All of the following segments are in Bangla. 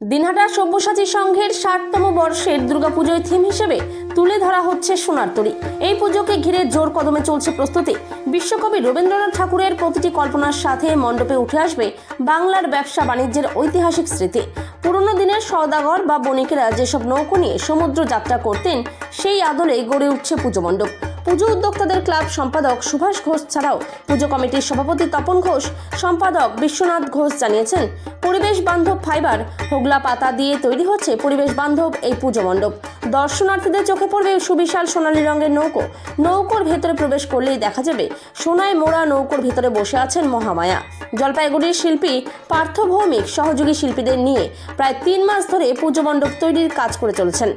দিনহাটা সব্যসাচী সংঘের ৬০তম বর্ষের দুর্গাপুজোয় থিম হিসেবে তুলে ধরা হচ্ছে সোনার তরী। এই পুজোকে ঘিরে জোর কদমে চলছে প্রস্তুতি। বিশ্বকবি রবীন্দ্রনাথ ঠাকুরের প্রতিটি কল্পনার সাথে মণ্ডপে উঠে আসবে বাংলার ব্যবসা বাণিজ্যের ঐতিহাসিক স্মৃতি। পুরনো দিনের সওদাগর বা বণিকেরা যেসব নৌকো নিয়ে সমুদ্র যাত্রা করতেন, সেই আদলে গড়ে উঠছে পুজো মণ্ডপ। পুজো উদ্যোক্তাদের ক্লাব সম্পাদক সুভাষ ঘোষ ছাড়াও পুজো কমিটির সভাপতি তপন ঘোষ, সম্পাদক বিশ্বনাথ ঘোষ জানিয়েছেন, পরিবেশ বান্ধব ফাইবার হোগলা পাতা দিয়ে তৈরি হচ্ছে পরিবেশ বান্ধব এই পুজো মণ্ডপ। দর্শনার্থীদের চোখে পড়বে সুবিশাল সোনালী রঙের নৌকো। নৌকোর ভেতরে প্রবেশ করলেই দেখা যাবে সোনায় মোড়া নৌকোর ভেতরে বসে আছেন মহামায়া। জলপাইগুড়ির শিল্পী পার্থ ভৌমিক সহযোগী শিল্পীদের নিয়ে প্রায় ৩ মাস ধরে পুজো মণ্ডপ তৈরির কাজ করে চলেছেন।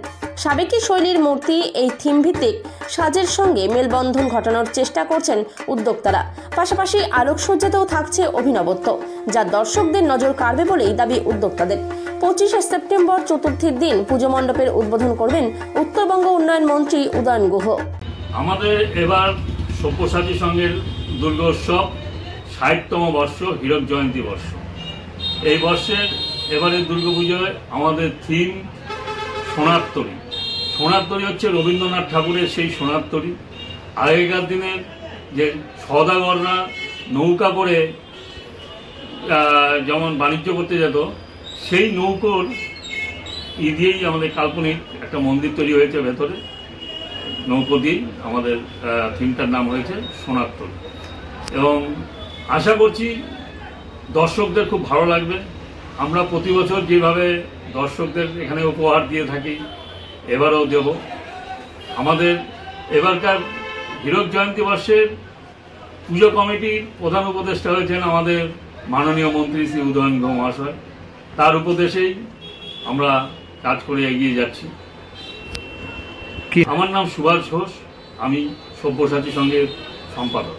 সাবেকি শৈলীর মূর্তি এই থিম ভিত্তিক সাজের সঙ্গে মেলবন্ধন ঘটানোর চেষ্টা করছেন উদ্যোক্তারা। পাশাপাশি আলোকসজ্জাতেও থাকছে অভিনবত্ব, যা দর্শকদের নজর কাড়বে বলেই দাবি উদ্যোক্তাদের। ২৫শে সেপ্টেম্বর চতুর্থীর দিন পুজো মণ্ডপের উদ্বোধন করবেন উত্তরবঙ্গ উন্নয়ন মন্ত্রী উদয়ন গুহ। আমাদের এবার সব্যসাচী সংঘের দুর্গোৎসব ৬০তম বর্ষ, হীরক জয়ন্তী বর্ষ। এই বর্ষের এবারের দুর্গাপুজোয় আমাদের থিম সোনার তরী। সোনার তরী হচ্ছে রবীন্দ্রনাথ ঠাকুরের সেই সোনার তরী। আগেকার দিনের যে সওদাগররা নৌকা করে যেমন বাণিজ্য করতে যেত, সেই নৌকোর দিয়েই আমাদের কাল্পনিক একটা মন্দির তৈরি হয়েছে ভেতরে। নৌকো দিয়েই আমাদের থিমটার নাম হয়েছে সোনার তরী। এবং আশা করছি দর্শকদের খুব ভালো লাগবে। আমরা প্রতি বছর যেভাবে দর্শকদের এখানে উপহার দিয়ে থাকি, এবারও দেব। আমাদের এবারকার হীরক জয়ন্তী বর্ষের পুজো কমিটির প্রধান উপদেষ্টা হয়েছেন আমাদের মাননীয় মন্ত্রী শ্রী উদয়ন গুহ মহাশয়। তার উপদেশেই আমরা কাজ করে এগিয়ে যাচ্ছি। আমার নাম সুভাষ ঘোষ, আমি সব্যসাচী সংঘের সম্পাদক।